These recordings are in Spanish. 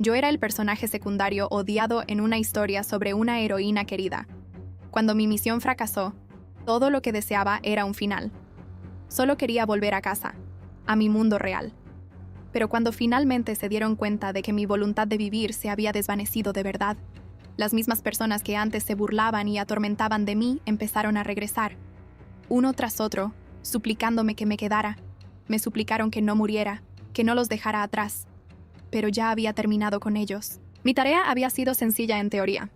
Yo era el personaje secundario odiado en una historia sobre una heroína querida. Cuando mi misión fracasó, todo lo que deseaba era un final. Solo quería volver a casa, a mi mundo real. Pero cuando finalmente se dieron cuenta de que mi voluntad de vivir se había desvanecido de verdad, las mismas personas que antes se burlaban y atormentaban de mí empezaron a regresar, uno tras otro, suplicándome que me quedara. Me suplicaron que no muriera, que no los dejara atrás. Pero ya había terminado con ellos. Mi tarea había sido sencilla en teoría: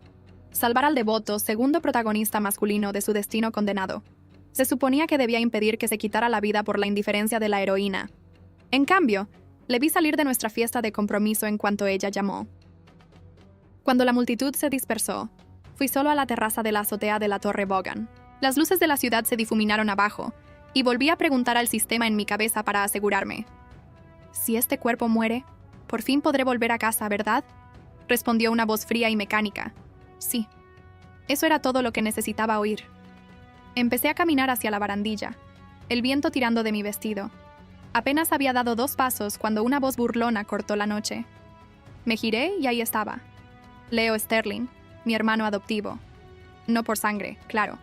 salvar al devoto segundo protagonista masculino de su destino condenado. Se suponía que debía impedir que se quitara la vida por la indiferencia de la heroína. En cambio, le vi salir de nuestra fiesta de compromiso en cuanto ella llamó. Cuando la multitud se dispersó, fui solo a la terraza de la azotea de la Torre Bogan. Las luces de la ciudad se difuminaron abajo, y volví a preguntar al sistema en mi cabeza para asegurarme. Si este cuerpo muere, por fin podré volver a casa, ¿verdad? Respondió una voz fría y mecánica. Sí. Eso era todo lo que necesitaba oír. Empecé a caminar hacia la barandilla, el viento tirando de mi vestido. Apenas había dado 2 pasos cuando una voz burlona cortó la noche. Me giré y ahí estaba. Leo Sterling, mi hermano adoptivo. No por sangre, claro.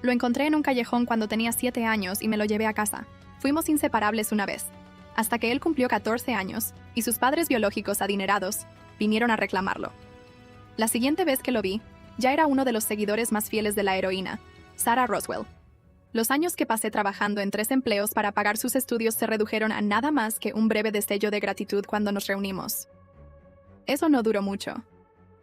Lo encontré en un callejón cuando tenía 7 años y me lo llevé a casa. Fuimos inseparables una vez, hasta que él cumplió 14 años y sus padres biológicos adinerados vinieron a reclamarlo. La siguiente vez que lo vi, ya era uno de los seguidores más fieles de la heroína, Sarah Roswell. Los años que pasé trabajando en 3 empleos para pagar sus estudios se redujeron a nada más que un breve destello de gratitud cuando nos reunimos. Eso no duró mucho.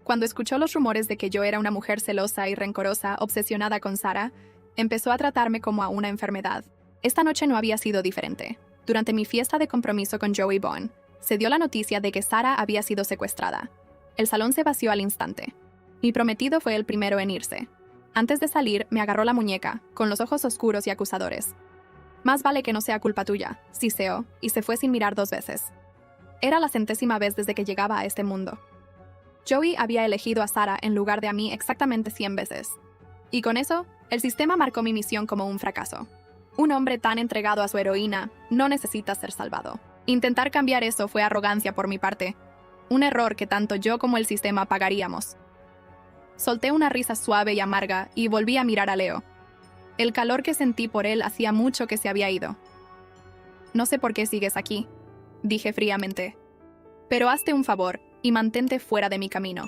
Cuando escuchó los rumores de que yo era una mujer celosa y rencorosa, obsesionada con Sarah, empezó a tratarme como a una enfermedad. Esta noche no había sido diferente. Durante mi fiesta de compromiso con Joey Bond, se dio la noticia de que Sarah había sido secuestrada. El salón se vació al instante. Mi prometido fue el primero en irse. Antes de salir, me agarró la muñeca, con los ojos oscuros y acusadores. Más vale que no sea culpa tuya, siseó, y se fue sin mirar 2 veces. Era la 100ª vez desde que llegaba a este mundo. Joey había elegido a Sarah en lugar de a mí exactamente 100 veces. Y con eso, el sistema marcó mi misión como un fracaso. Un hombre tan entregado a su heroína no necesita ser salvado. Intentar cambiar eso fue arrogancia por mi parte. Un error que tanto yo como el sistema pagaríamos. Solté una risa suave y amarga y volví a mirar a Leo. El calor que sentí por él hacía mucho que se había ido. No sé por qué sigues aquí, dije fríamente. Pero hazte un favor y mantente fuera de mi camino.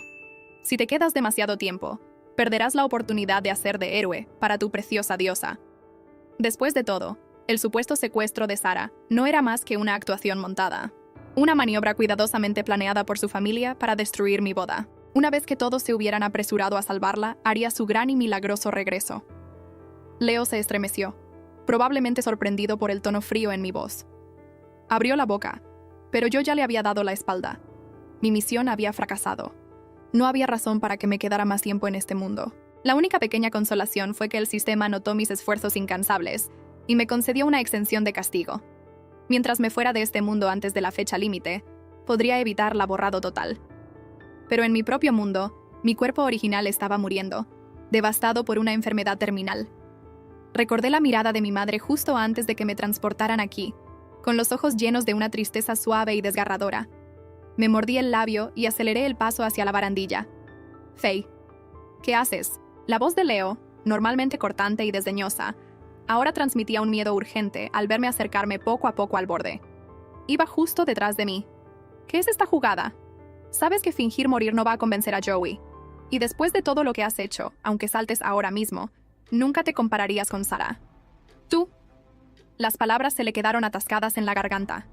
Si te quedas demasiado tiempo, perderás la oportunidad de hacer de héroe para tu preciosa diosa. Después de todo, el supuesto secuestro de Sarah no era más que una actuación montada. Una maniobra cuidadosamente planeada por su familia para destruir mi boda. Una vez que todos se hubieran apresurado a salvarla, haría su gran y milagroso regreso. Leo se estremeció, probablemente sorprendido por el tono frío en mi voz. Abrió la boca, pero yo ya le había dado la espalda. Mi misión había fracasado. No había razón para que me quedara más tiempo en este mundo. La única pequeña consolación fue que el sistema notó mis esfuerzos incansables y me concedió una exención de castigo. Mientras me fuera de este mundo antes de la fecha límite, podría evitar la borrado total. Pero en mi propio mundo, mi cuerpo original estaba muriendo, devastado por una enfermedad terminal. Recordé la mirada de mi madre justo antes de que me transportaran aquí, con los ojos llenos de una tristeza suave y desgarradora. Me mordí el labio y aceleré el paso hacia la barandilla. Faye, ¿qué haces? La voz de Leo, normalmente cortante y desdeñosa, ahora transmitía un miedo urgente al verme acercarme poco a poco al borde. Iba justo detrás de mí. ¿Qué es esta jugada? Sabes que fingir morir no va a convencer a Joey. Y después de todo lo que has hecho, aunque saltes ahora mismo, nunca te compararías con Sarah. Tú. Las palabras se le quedaron atascadas en la garganta.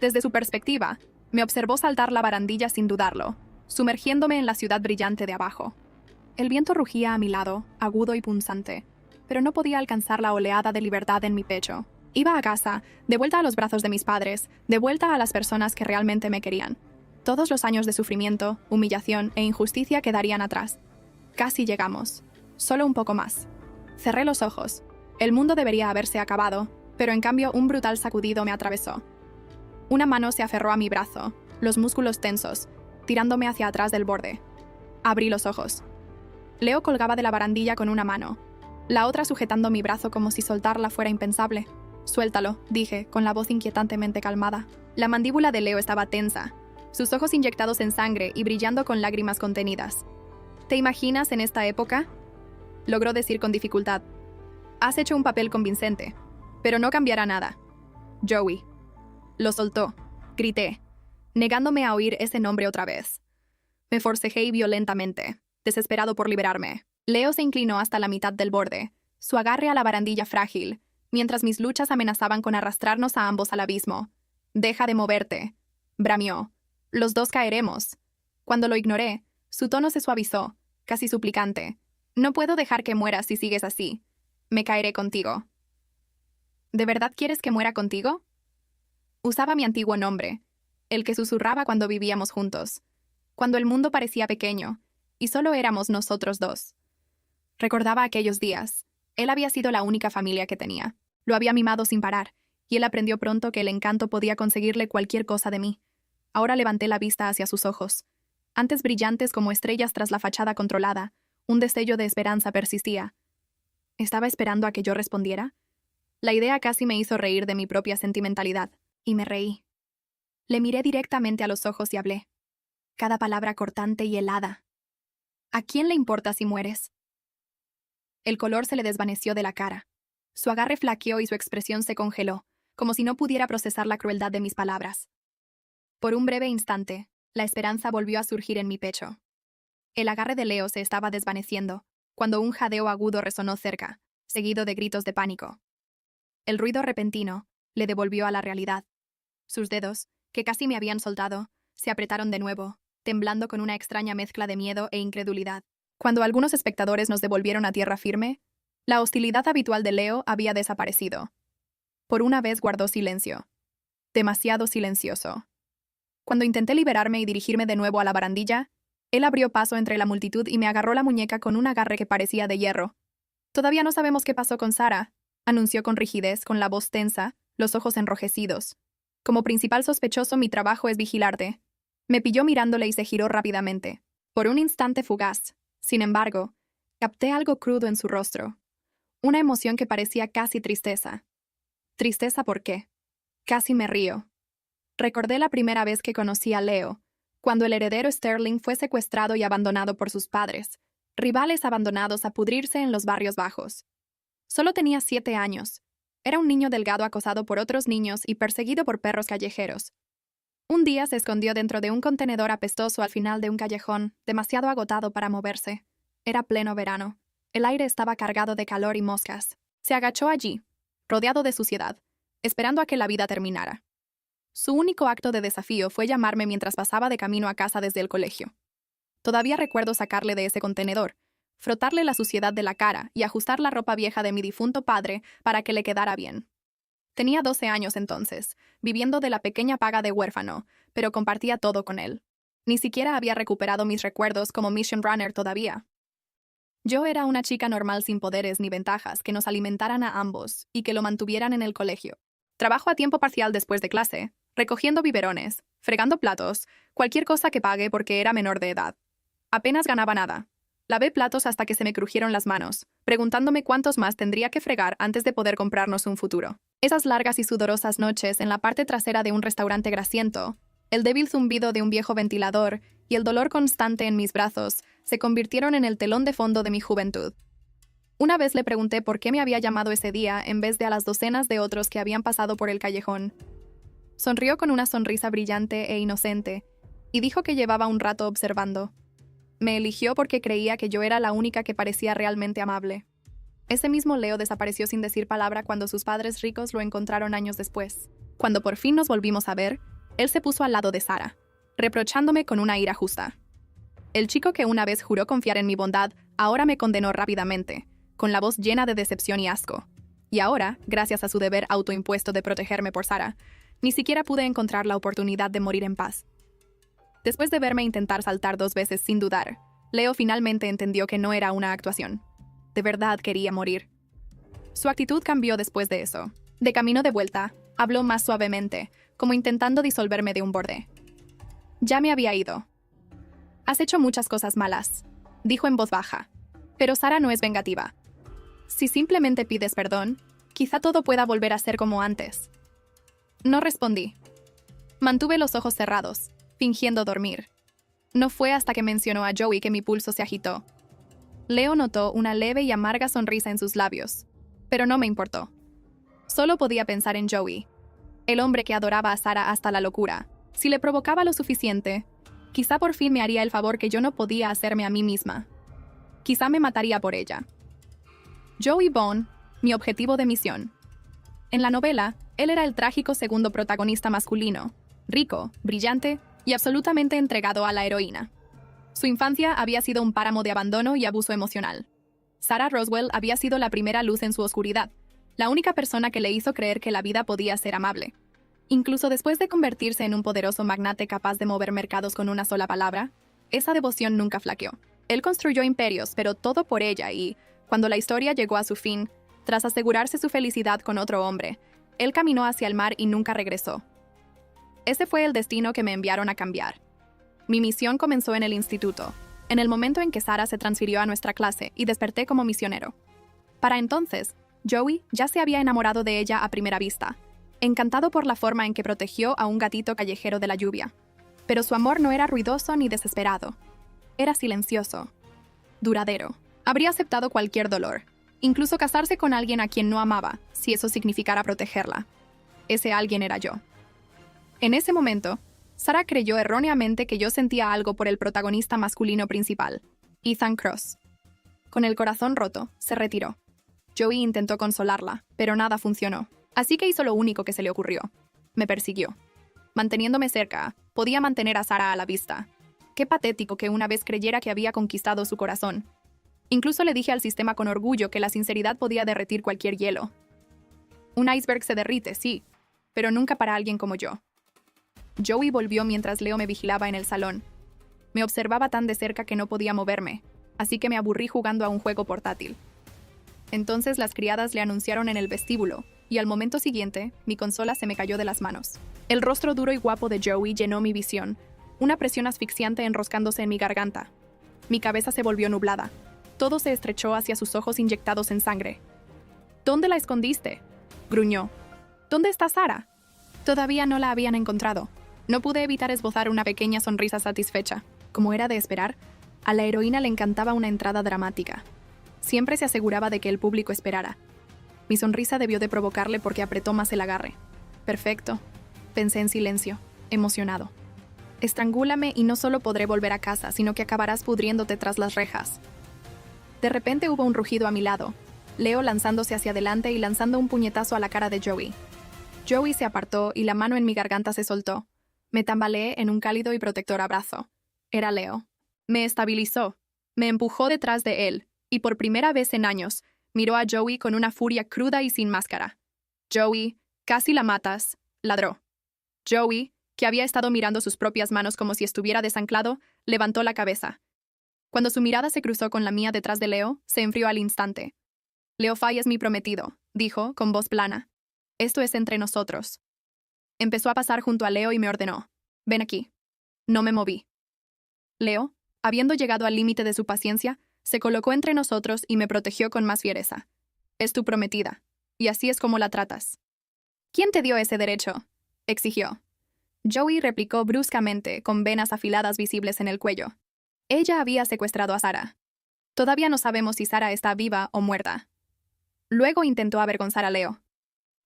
Desde su perspectiva, me observó saltar la barandilla sin dudarlo, sumergiéndome en la ciudad brillante de abajo. El viento rugía a mi lado, agudo y punzante, pero no podía alcanzar la oleada de libertad en mi pecho. Iba a casa, de vuelta a los brazos de mis padres, de vuelta a las personas que realmente me querían. Todos los años de sufrimiento, humillación e injusticia quedarían atrás. Casi llegamos. Solo un poco más. Cerré los ojos. El mundo debería haberse acabado, pero en cambio un brutal sacudido me atravesó. Una mano se aferró a mi brazo, los músculos tensos, tirándome hacia atrás del borde. Abrí los ojos. Leo colgaba de la barandilla con una mano, la otra sujetando mi brazo como si soltarla fuera impensable. Suéltalo, dije, con la voz inquietantemente calmada. La mandíbula de Leo estaba tensa, sus ojos inyectados en sangre y brillando con lágrimas contenidas. ¿Te imaginas en esta época? Logró decir con dificultad. Has hecho un papel convincente, pero no cambiará nada. Joey. Lo soltó. Grité, negándome a oír ese nombre otra vez. Me forcejeé violentamente, desesperado por liberarme. Leo se inclinó hasta la mitad del borde, su agarre a la barandilla frágil, mientras mis luchas amenazaban con arrastrarnos a ambos al abismo. Deja de moverte, bramió. Los dos caeremos. Cuando lo ignoré, su tono se suavizó, casi suplicante. No puedo dejar que mueras si sigues así. Me caeré contigo. ¿De verdad quieres que muera contigo? Usaba mi antiguo nombre, el que susurraba cuando vivíamos juntos, cuando el mundo parecía pequeño, y solo éramos nosotros dos. Recordaba aquellos días. Él había sido la única familia que tenía. Lo había mimado sin parar, y él aprendió pronto que el encanto podía conseguirle cualquier cosa de mí. Ahora levanté la vista hacia sus ojos. Antes brillantes como estrellas tras la fachada controlada, un destello de esperanza persistía. ¿Estaba esperando a que yo respondiera? La idea casi me hizo reír de mi propia sentimentalidad, y me reí. Le miré directamente a los ojos y hablé. Cada palabra cortante y helada. ¿A quién le importa si mueres? El color se le desvaneció de la cara. Su agarre flaqueó y su expresión se congeló, como si no pudiera procesar la crueldad de mis palabras. Por un breve instante, la esperanza volvió a surgir en mi pecho. El agarre de Leo se estaba desvaneciendo, cuando un jadeo agudo resonó cerca, seguido de gritos de pánico. El ruido repentino le devolvió a la realidad. Sus dedos, que casi me habían soltado, se apretaron de nuevo, temblando con una extraña mezcla de miedo e incredulidad. Cuando algunos espectadores nos devolvieron a tierra firme, la hostilidad habitual de Leo había desaparecido. Por una vez guardó silencio. Demasiado silencioso. Cuando intenté liberarme y dirigirme de nuevo a la barandilla, él abrió paso entre la multitud y me agarró la muñeca con un agarre que parecía de hierro. Todavía no sabemos qué pasó con Sarah, anunció con rigidez, con la voz tensa, los ojos enrojecidos. Como principal sospechoso, mi trabajo es vigilarte. Me pilló mirándole y se giró rápidamente. Por un instante fugaz, sin embargo, capté algo crudo en su rostro. Una emoción que parecía casi tristeza. ¿Tristeza por qué? Casi me río. Recordé la primera vez que conocí a Leo, cuando el heredero Sterling fue secuestrado y abandonado por sus padres, rivales abandonados a pudrirse en los barrios bajos. Solo tenía 7 años. Era un niño delgado acosado por otros niños y perseguido por perros callejeros. Un día se escondió dentro de un contenedor apestoso al final de un callejón, demasiado agotado para moverse. Era pleno verano. El aire estaba cargado de calor y moscas. Se agachó allí, rodeado de suciedad, esperando a que la vida terminara. Su único acto de desafío fue llamarme mientras pasaba de camino a casa desde el colegio. Todavía recuerdo sacarle de ese contenedor, frotarle la suciedad de la cara y ajustar la ropa vieja de mi difunto padre para que le quedara bien. Tenía 12 años entonces, viviendo de la pequeña paga de huérfano, pero compartía todo con él. Ni siquiera había recuperado mis recuerdos como Mission Runner todavía. Yo era una chica normal sin poderes ni ventajas que nos alimentaran a ambos y que lo mantuvieran en el colegio. Trabajo a tiempo parcial después de clase, recogiendo biberones, fregando platos, cualquier cosa que pague porque era menor de edad. Apenas ganaba nada. Lavé platos hasta que se me crujieron las manos, preguntándome cuántos más tendría que fregar antes de poder comprarnos un futuro. Esas largas y sudorosas noches en la parte trasera de un restaurante grasiento, el débil zumbido de un viejo ventilador y el dolor constante en mis brazos se convirtieron en el telón de fondo de mi juventud. Una vez le pregunté por qué me había llamado ese día en vez de a las docenas de otros que habían pasado por el callejón. Sonrió con una sonrisa brillante e inocente y dijo que llevaba un rato observando. Me eligió porque creía que yo era la única que parecía realmente amable. Ese mismo Leo desapareció sin decir palabra cuando sus padres ricos lo encontraron años después. Cuando por fin nos volvimos a ver, él se puso al lado de Sarah, reprochándome con una ira justa. El chico que una vez juró confiar en mi bondad, ahora me condenó rápidamente, con la voz llena de decepción y asco. Y ahora, gracias a su deber autoimpuesto de protegerme por Sarah, ni siquiera pude encontrar la oportunidad de morir en paz. Después de verme intentar saltar 2 veces sin dudar, Leo finalmente entendió que no era una actuación. De verdad quería morir. Su actitud cambió después de eso. De camino de vuelta, habló más suavemente, como intentando disolverme de un borde. Ya me había ido. Has hecho muchas cosas malas, dijo en voz baja. Pero Sarah no es vengativa. Si simplemente pides perdón, quizá todo pueda volver a ser como antes. No respondí. Mantuve los ojos cerrados, fingiendo dormir. No fue hasta que mencionó a Joey que mi pulso se agitó. Leo notó una leve y amarga sonrisa en sus labios, pero no me importó. Solo podía pensar en Joey, el hombre que adoraba a Sarah hasta la locura. Si le provocaba lo suficiente, quizá por fin me haría el favor que yo no podía hacerme a mí misma. Quizá me mataría por ella. Joey Bone, mi objetivo de misión. En la novela, él era el trágico segundo protagonista masculino, rico, brillante y absolutamente entregado a la heroína. Su infancia había sido un páramo de abandono y abuso emocional. Sarah Roswell había sido la primera luz en su oscuridad, la única persona que le hizo creer que la vida podía ser amable. Incluso después de convertirse en un poderoso magnate capaz de mover mercados con una sola palabra, esa devoción nunca flaqueó. Él construyó imperios, pero todo por ella y, cuando la historia llegó a su fin, tras asegurarse su felicidad con otro hombre, él caminó hacia el mar y nunca regresó. Ese fue el destino que me enviaron a cambiar. Mi misión comenzó en el instituto, en el momento en que Sarah se transfirió a nuestra clase y desperté como misionero. Para entonces, Joey ya se había enamorado de ella a primera vista, encantado por la forma en que protegió a un gatito callejero de la lluvia. Pero su amor no era ruidoso ni desesperado. Era silencioso, duradero. Habría aceptado cualquier dolor, incluso casarse con alguien a quien no amaba, si eso significara protegerla. Ese alguien era yo. En ese momento, Sarah creyó erróneamente que yo sentía algo por el protagonista masculino principal, Ethan Cross. Con el corazón roto, se retiró. Joey intentó consolarla, pero nada funcionó. Así que hizo lo único que se le ocurrió. Me persiguió. Manteniéndome cerca, podía mantener a Sarah a la vista. Qué patético que una vez creyera que había conquistado su corazón. Incluso le dije al sistema con orgullo que la sinceridad podía derretir cualquier hielo. Un iceberg se derrite, sí, pero nunca para alguien como yo. Joey volvió mientras Leo me vigilaba en el salón. Me observaba tan de cerca que no podía moverme, así que me aburrí jugando a un juego portátil. Entonces las criadas le anunciaron en el vestíbulo, y al momento siguiente, mi consola se me cayó de las manos. El rostro duro y guapo de Joey llenó mi visión, una presión asfixiante enroscándose en mi garganta. Mi cabeza se volvió nublada. Todo se estrechó hacia sus ojos inyectados en sangre. ¿Dónde la escondiste?, gruñó. ¿Dónde está Sarah? Todavía no la habían encontrado. No pude evitar esbozar una pequeña sonrisa satisfecha. Como era de esperar, a la heroína le encantaba una entrada dramática. Siempre se aseguraba de que el público esperara. Mi sonrisa debió de provocarle porque apretó más el agarre. Perfecto, pensé en silencio, emocionado. Estrangúlame y no solo podré volver a casa, sino que acabarás pudriéndote tras las rejas. De repente hubo un rugido a mi lado, Leo lanzándose hacia adelante y lanzando un puñetazo a la cara de Joey. Joey se apartó y la mano en mi garganta se soltó. Me tambaleé en un cálido y protector abrazo. Era Leo. Me estabilizó, me empujó detrás de él, y por primera vez en años, miró a Joey con una furia cruda y sin máscara. Joey, casi la matas, ladró. Joey, que había estado mirando sus propias manos como si estuviera desanclado, levantó la cabeza. Cuando su mirada se cruzó con la mía detrás de Leo, se enfrió al instante. Leo Fay es mi prometido, dijo, con voz plana. Esto es entre nosotros. Empezó a pasar junto a Leo y me ordenó. Ven aquí. No me moví. Leo, habiendo llegado al límite de su paciencia, se colocó entre nosotros y me protegió con más fiereza. Es tu prometida, y así es como la tratas. ¿Quién te dio ese derecho?, exigió. Joey replicó bruscamente, con venas afiladas visibles en el cuello. Ella había secuestrado a Sarah. Todavía no sabemos si Sarah está viva o muerta. Luego intentó avergonzar a Leo.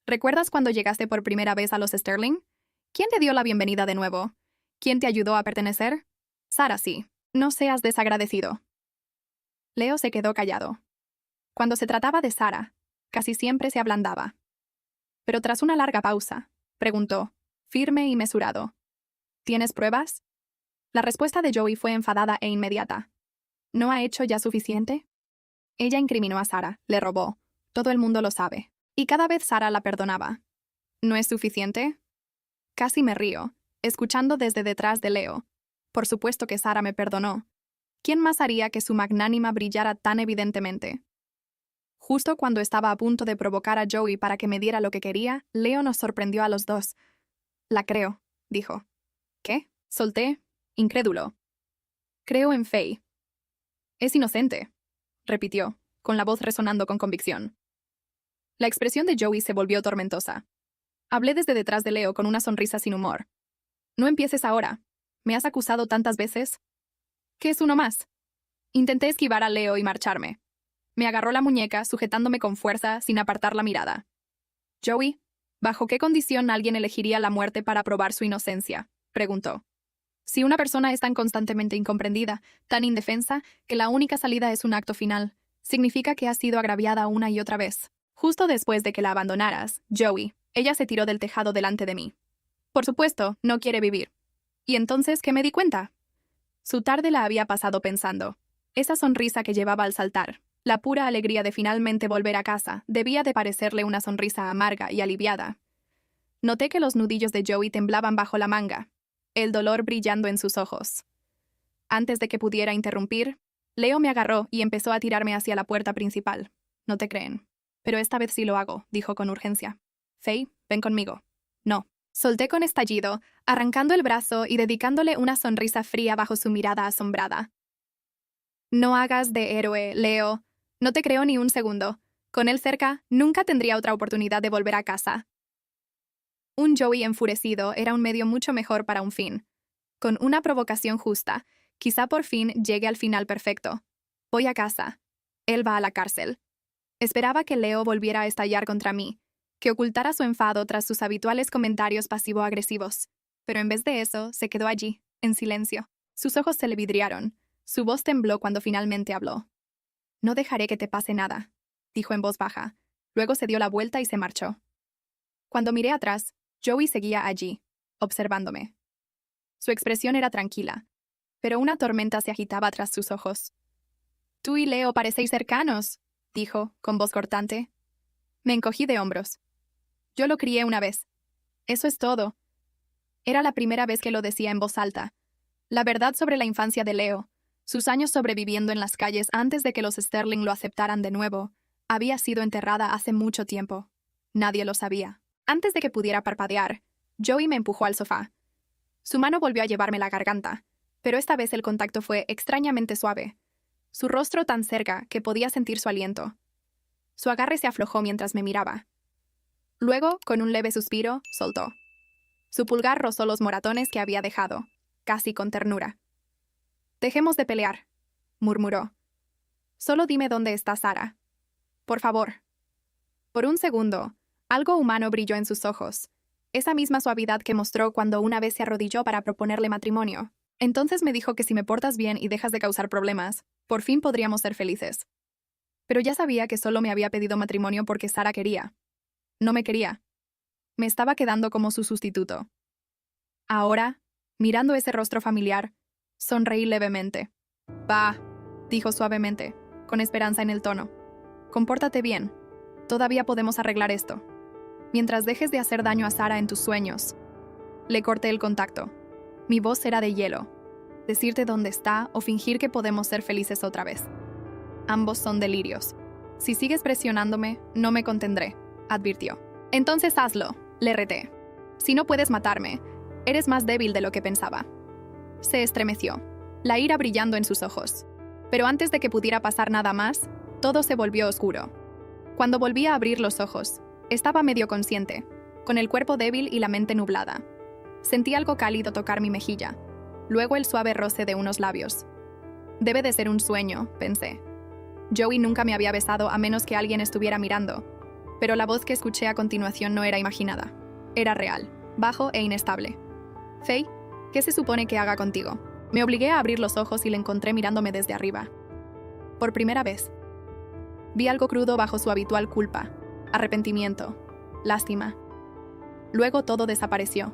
¿Recuerdas cuando llegaste por primera vez a los Sterling? ¿Quién te dio la bienvenida de nuevo? ¿Quién te ayudó a pertenecer? Sarah, sí. No seas desagradecido. Leo se quedó callado. Cuando se trataba de Sarah, casi siempre se ablandaba. Pero tras una larga pausa, preguntó, firme y mesurado. ¿Tienes pruebas? La respuesta de Joey fue enfadada e inmediata. ¿No ha hecho ya suficiente? Ella incriminó a Sarah, le robó. Todo el mundo lo sabe. Y cada vez Sarah la perdonaba. ¿No es suficiente? Casi me río, escuchando desde detrás de Leo. Por supuesto que Sarah me perdonó. ¿Quién más haría que su magnánima brillara tan evidentemente? Justo cuando estaba a punto de provocar a Joey para que me diera lo que quería, Leo nos sorprendió a los dos. La creo, dijo. ¿Qué? Solté, incrédulo. Creo en Faye. Es inocente, repitió, con la voz resonando con convicción. La expresión de Joey se volvió tormentosa. Hablé desde detrás de Leo con una sonrisa sin humor. No empieces ahora. ¿Me has acusado tantas veces? ¿Qué es uno más? Intenté esquivar a Leo y marcharme. Me agarró la muñeca, sujetándome con fuerza, sin apartar la mirada. Joey, ¿bajo qué condición alguien elegiría la muerte para probar su inocencia? Preguntó. Si una persona es tan constantemente incomprendida, tan indefensa, que la única salida es un acto final, significa que ha sido agraviada una y otra vez. Justo después de que la abandonaras, Joey, ella se tiró del tejado delante de mí. Por supuesto, no quiere vivir. ¿Y entonces qué me di cuenta? Su tarde la había pasado pensando. Esa sonrisa que llevaba al saltar, la pura alegría de finalmente volver a casa, debía de parecerle una sonrisa amarga y aliviada. Noté que los nudillos de Joey temblaban bajo la manga, el dolor brillando en sus ojos. Antes de que pudiera interrumpir, Leo me agarró y empezó a tirarme hacia la puerta principal. No te creen. Pero esta vez sí lo hago, dijo con urgencia. Faye, ven conmigo. No. Solté con estallido, arrancando el brazo y dedicándole una sonrisa fría bajo su mirada asombrada. No hagas de héroe, Leo. No te creo ni un segundo. Con él cerca, nunca tendría otra oportunidad de volver a casa. Un Joey enfurecido era un medio mucho mejor para un fin. Con una provocación justa, quizá por fin llegue al final perfecto. Voy a casa. Él va a la cárcel. Esperaba que Leo volviera a estallar contra mí, que ocultara su enfado tras sus habituales comentarios pasivo-agresivos. Pero en vez de eso, se quedó allí, en silencio. Sus ojos se le vidriaron. Su voz tembló cuando finalmente habló. No dejaré que te pase nada, dijo en voz baja. Luego se dio la vuelta y se marchó. Cuando miré atrás, Joey seguía allí, observándome. Su expresión era tranquila, pero una tormenta se agitaba tras sus ojos. Tú y Leo parecéis cercanos, dijo, con voz cortante. Me encogí de hombros. Yo lo crié una vez. Eso es todo. Era la primera vez que lo decía en voz alta. La verdad sobre la infancia de Leo, sus años sobreviviendo en las calles antes de que los Sterling lo aceptaran de nuevo, había sido enterrada hace mucho tiempo. Nadie lo sabía. Antes de que pudiera parpadear, Joey me empujó al sofá. Su mano volvió a llevarme la garganta, pero esta vez el contacto fue extrañamente suave. Su rostro tan cerca que podía sentir su aliento. Su agarre se aflojó mientras me miraba. Luego, con un leve suspiro, soltó. Su pulgar rozó los moratones que había dejado, casi con ternura. «Dejemos de pelear», murmuró. «Solo dime dónde está Sara. Por favor». Por un segundo, algo humano brilló en sus ojos, esa misma suavidad que mostró cuando una vez se arrodilló para proponerle matrimonio. Entonces me dijo que si me portas bien y dejas de causar problemas, por fin podríamos ser felices. Pero ya sabía que solo me había pedido matrimonio porque Sara quería. No me quería. Me estaba quedando como su sustituto. Ahora, mirando ese rostro familiar, sonreí levemente. «Va», dijo suavemente, con esperanza en el tono. «Compórtate bien. Todavía podemos arreglar esto. Mientras dejes de hacer daño a Sara en tus sueños». Le corté el contacto. Mi voz era de hielo. Decirte dónde está o fingir que podemos ser felices otra vez. Ambos son delirios. Si sigues presionándome, no me contendré, advirtió. «Entonces hazlo», le reté. «Si no puedes matarme, eres más débil de lo que pensaba». Se estremeció, la ira brillando en sus ojos. Pero antes de que pudiera pasar nada más, todo se volvió oscuro. Cuando volví a abrir los ojos, estaba medio consciente, con el cuerpo débil y la mente nublada. Sentí algo cálido tocar mi mejilla, luego el suave roce de unos labios. Debe de ser un sueño, pensé. Joey nunca me había besado a menos que alguien estuviera mirando, pero la voz que escuché a continuación no era imaginada. Era real, bajo e inestable. «Faye, ¿qué se supone que haga contigo?» Me obligué a abrir los ojos y le encontré mirándome desde arriba. Por primera vez. Vi algo crudo bajo su habitual culpa, arrepentimiento, lástima. Luego todo desapareció.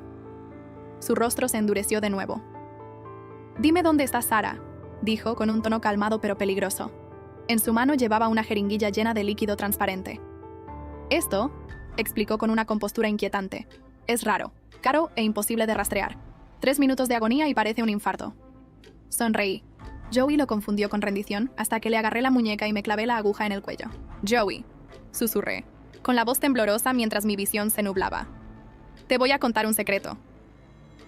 Su rostro se endureció de nuevo. «Dime dónde está Sara», dijo con un tono calmado pero peligroso. En su mano llevaba una jeringuilla llena de líquido transparente. «Esto», explicó con una compostura inquietante, «es raro, caro e imposible de rastrear. 3 minutos de agonía y parece un infarto». Sonreí. Joey lo confundió con rendición hasta que le agarré la muñeca y me clavé la aguja en el cuello. «Joey», susurré, con la voz temblorosa mientras mi visión se nublaba. «Te voy a contar un secreto».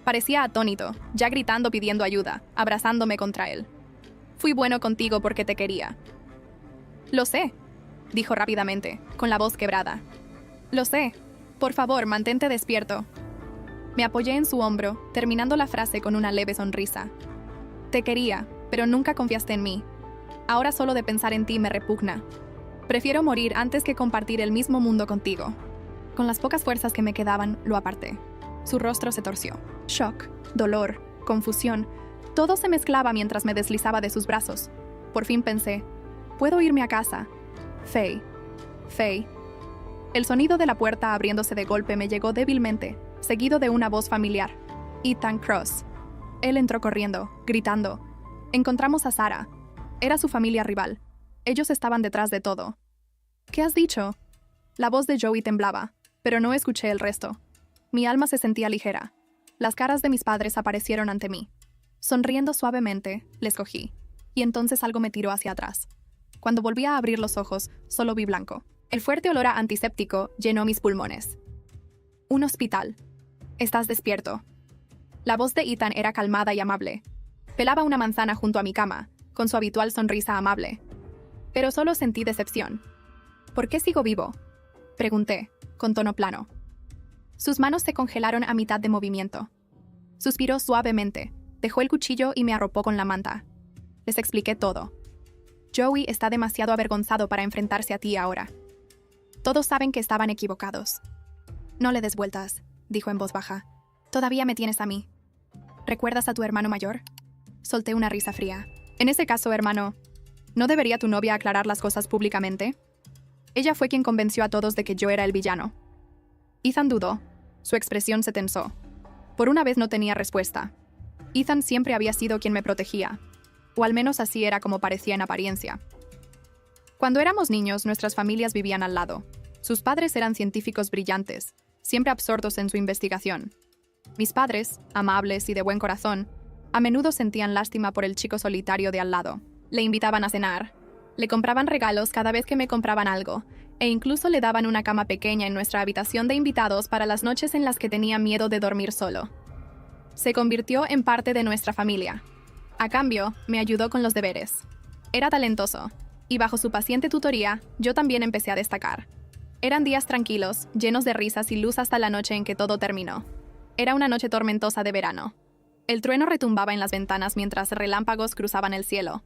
Parecía atónito, ya gritando pidiendo ayuda, abrazándome contra él. «Fui bueno contigo porque te quería». «Lo sé», dijo rápidamente, con la voz quebrada. «Lo sé. Por favor, mantente despierto». Me apoyé en su hombro, terminando la frase con una leve sonrisa. Te quería, pero nunca confiaste en mí. Ahora solo de pensar en ti me repugna. Prefiero morir antes que compartir el mismo mundo contigo. Con las pocas fuerzas que me quedaban, lo aparté. Su rostro se torció. Shock, dolor, confusión, todo se mezclaba mientras me deslizaba de sus brazos. Por fin pensé, puedo irme a casa. Faye. Faye. El sonido de la puerta abriéndose de golpe me llegó débilmente, seguido de una voz familiar. Ethan Cross. Él entró corriendo, gritando. Encontramos a Sarah. Era su familia rival. Ellos estaban detrás de todo. ¿Qué has dicho? La voz de Joey temblaba, pero no escuché el resto. Mi alma se sentía ligera. Las caras de mis padres aparecieron ante mí. Sonriendo suavemente, les cogí, y entonces algo me tiró hacia atrás. Cuando volví a abrir los ojos, solo vi blanco. El fuerte olor a antiséptico llenó mis pulmones. Un hospital. Estás despierto. La voz de Ethan era calmada y amable. Pelaba una manzana junto a mi cama, con su habitual sonrisa amable. Pero solo sentí decepción. ¿Por qué sigo vivo? Pregunté, con tono plano. Sus manos se congelaron a mitad de movimiento. Suspiró suavemente, dejó el cuchillo y me arropó con la manta. Les expliqué todo. Joey está demasiado avergonzado para enfrentarse a ti ahora. Todos saben que estaban equivocados. No le des vueltas, dijo en voz baja. Todavía me tienes a mí. ¿Recuerdas a tu hermano mayor? Solté una risa fría. En ese caso, hermano, ¿no debería tu novia aclarar las cosas públicamente? Ella fue quien convenció a todos de que yo era el villano. Ethan dudó. Su expresión se tensó. Por una vez no tenía respuesta. Ethan siempre había sido quien me protegía. O al menos así era como parecía en apariencia. Cuando éramos niños, nuestras familias vivían al lado. Sus padres eran científicos brillantes, siempre absortos en su investigación. Mis padres, amables y de buen corazón, a menudo sentían lástima por el chico solitario de al lado. Le invitaban a cenar, le compraban regalos cada vez que me compraban algo, e incluso le daban una cama pequeña en nuestra habitación de invitados para las noches en las que tenía miedo de dormir solo. Se convirtió en parte de nuestra familia. A cambio, me ayudó con los deberes. Era talentoso, y bajo su paciente tutoría, yo también empecé a destacar. Eran días tranquilos, llenos de risas y luz hasta la noche en que todo terminó. Era una noche tormentosa de verano. El trueno retumbaba en las ventanas mientras relámpagos cruzaban el cielo.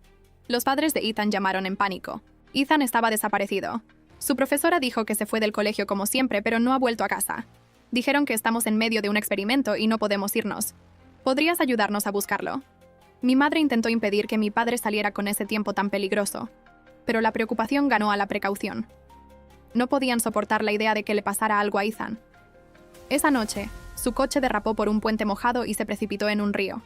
Los padres de Ethan llamaron en pánico. Ethan estaba desaparecido. Su profesora dijo que se fue del colegio como siempre, pero no ha vuelto a casa. Dijeron que estamos en medio de un experimento y no podemos irnos. ¿Podrías ayudarnos a buscarlo? Mi madre intentó impedir que mi padre saliera con ese tiempo tan peligroso, pero la preocupación ganó a la precaución. No podían soportar la idea de que le pasara algo a Ethan. Esa noche, su coche derrapó por un puente mojado y se precipitó en un río.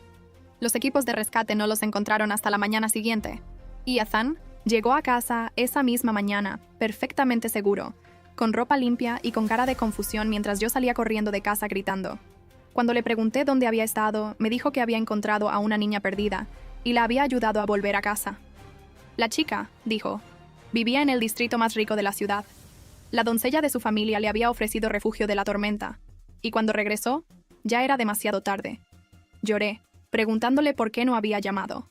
Los equipos de rescate no los encontraron hasta la mañana siguiente. Y Ethan llegó a casa esa misma mañana, perfectamente seguro, con ropa limpia y con cara de confusión mientras yo salía corriendo de casa gritando. Cuando le pregunté dónde había estado, me dijo que había encontrado a una niña perdida y la había ayudado a volver a casa. La chica, dijo, vivía en el distrito más rico de la ciudad. La doncella de su familia le había ofrecido refugio de la tormenta, y cuando regresó, ya era demasiado tarde. Lloré, preguntándole por qué no había llamado.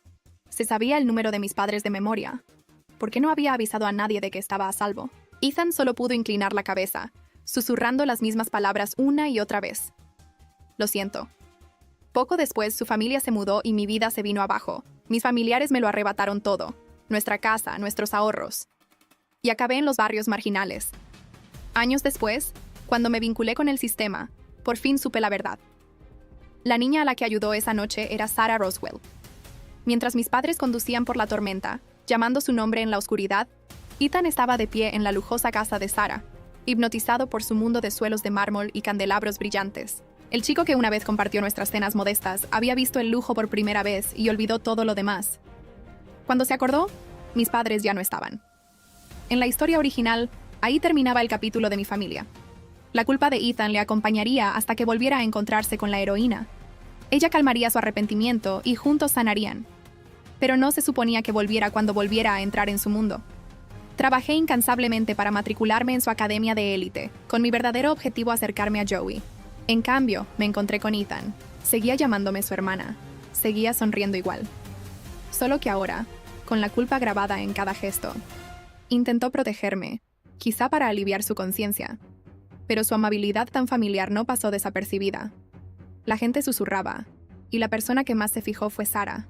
Se sabía el número de mis padres de memoria. ¿Por qué no había avisado a nadie de que estaba a salvo? Ethan solo pudo inclinar la cabeza, susurrando las mismas palabras una y otra vez. Lo siento. Poco después, su familia se mudó y mi vida se vino abajo. Mis familiares me lo arrebataron todo. Nuestra casa, nuestros ahorros. Y acabé en los barrios marginales. Años después, cuando me vinculé con el sistema, por fin supe la verdad. La niña a la que ayudó esa noche era Sarah Roswell. Mientras mis padres conducían por la tormenta, llamando su nombre en la oscuridad, Ethan estaba de pie en la lujosa casa de Sarah, hipnotizado por su mundo de suelos de mármol y candelabros brillantes. El chico que una vez compartió nuestras cenas modestas había visto el lujo por primera vez y olvidó todo lo demás. Cuando se acordó, mis padres ya no estaban. En la historia original, ahí terminaba el capítulo de mi familia. La culpa de Ethan le acompañaría hasta que volviera a encontrarse con la heroína. Ella calmaría su arrepentimiento y juntos sanarían. Pero no se suponía que volviera cuando volviera a entrar en su mundo. Trabajé incansablemente para matricularme en su academia de élite, con mi verdadero objetivo acercarme a Joey. En cambio, me encontré con Ethan. Seguía llamándome su hermana. Seguía sonriendo igual. Solo que ahora, con la culpa grabada en cada gesto, intentó protegerme, quizá para aliviar su conciencia. Pero su amabilidad tan familiar no pasó desapercibida. La gente susurraba, y la persona que más se fijó fue Sarah.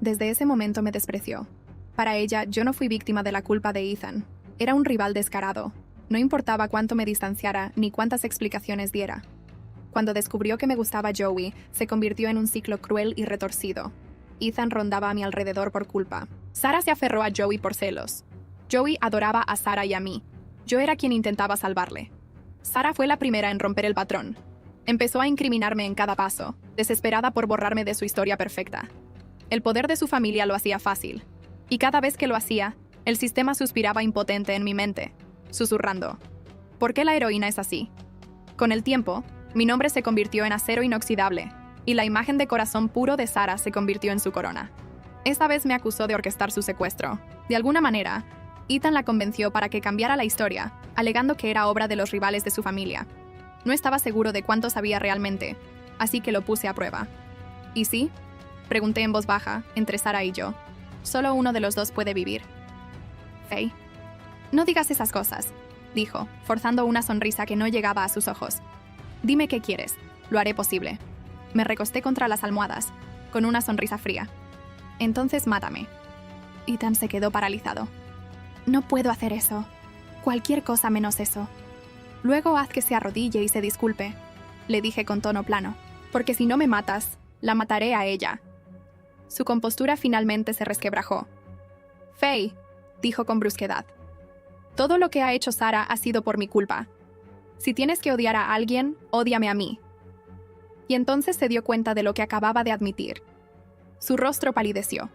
Desde ese momento me despreció. Para ella, yo no fui víctima de la culpa de Ethan. Era un rival descarado. No importaba cuánto me distanciara ni cuántas explicaciones diera. Cuando descubrió que me gustaba Joey, se convirtió en un ciclo cruel y retorcido. Ethan rondaba a mi alrededor por culpa. Sarah se aferró a Joey por celos. Joey adoraba a Sarah y a mí. Yo era quien intentaba salvarle. Sarah fue la primera en romper el patrón. Empezó a incriminarme en cada paso, desesperada por borrarme de su historia perfecta. El poder de su familia lo hacía fácil. Y cada vez que lo hacía, el sistema suspiraba impotente en mi mente, susurrando: ¿por qué la heroína es así? Con el tiempo, mi nombre se convirtió en acero inoxidable, y la imagen de corazón puro de Sarah se convirtió en su corona. Esta vez me acusó de orquestar su secuestro. De alguna manera, Ethan la convenció para que cambiara la historia, alegando que era obra de los rivales de su familia. No estaba seguro de cuánto sabía realmente, así que lo puse a prueba. ¿Y sí? Pregunté en voz baja, entre Sarah y yo. Solo uno de los dos puede vivir. Faye. No digas esas cosas, dijo, forzando una sonrisa que no llegaba a sus ojos. Dime qué quieres, lo haré posible. Me recosté contra las almohadas, con una sonrisa fría. Entonces mátame. Ethan se quedó paralizado. No puedo hacer eso. Cualquier cosa menos eso. Luego haz que se arrodille y se disculpe, le dije con tono plano, porque si no me matas, la mataré a ella. Su compostura finalmente se resquebrajó. Faye, dijo con brusquedad. Todo lo que ha hecho Sarah ha sido por mi culpa. Si tienes que odiar a alguien, ódiame a mí. Y entonces se dio cuenta de lo que acababa de admitir. Su rostro palideció.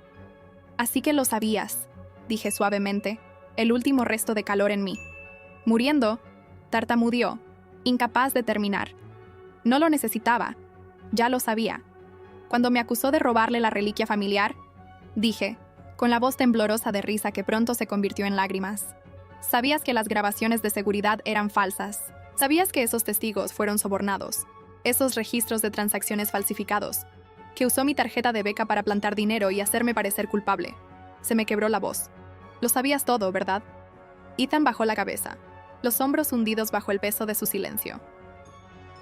Así que lo sabías, dije suavemente, el último resto de calor en mí. Muriendo, tartamudeó, incapaz de terminar. No lo necesitaba, ya lo sabía. Cuando me acusó de robarle la reliquia familiar, dije, con la voz temblorosa de risa que pronto se convirtió en lágrimas. Sabías que las grabaciones de seguridad eran falsas. Sabías que esos testigos fueron sobornados. Esos registros de transacciones falsificados. Que usó mi tarjeta de beca para plantar dinero y hacerme parecer culpable. Se me quebró la voz. Lo sabías todo, ¿verdad? Ethan bajó la cabeza, los hombros hundidos bajo el peso de su silencio.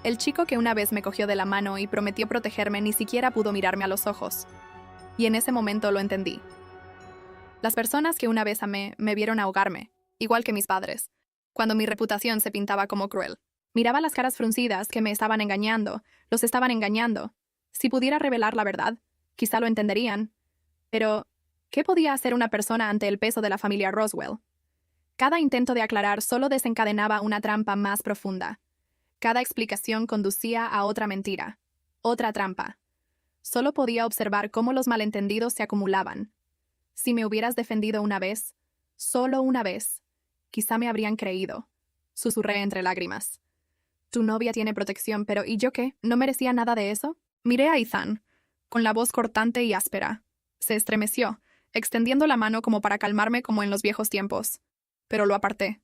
El chico que una vez me cogió de la mano y prometió protegerme ni siquiera pudo mirarme a los ojos. Y en ese momento lo entendí. Las personas que una vez amé me vieron ahogarme, igual que mis padres, cuando mi reputación se pintaba como cruel. Miraba las caras fruncidas que me estaban engañando, los estaban engañando. Si pudiera revelar la verdad, quizá lo entenderían. Pero, ¿qué podía hacer una persona ante el peso de la familia Roswell? Cada intento de aclarar solo desencadenaba una trampa más profunda. Cada explicación conducía a otra mentira, otra trampa. Solo podía observar cómo los malentendidos se acumulaban. Si me hubieras defendido una vez, solo una vez, quizá me habrían creído, susurré entre lágrimas. Tu novia tiene protección, pero ¿y yo qué? ¿No merecía nada de eso? Miré a Ethan, con la voz cortante y áspera. Se estremeció, extendiendo la mano como para calmarme como en los viejos tiempos. Pero lo aparté.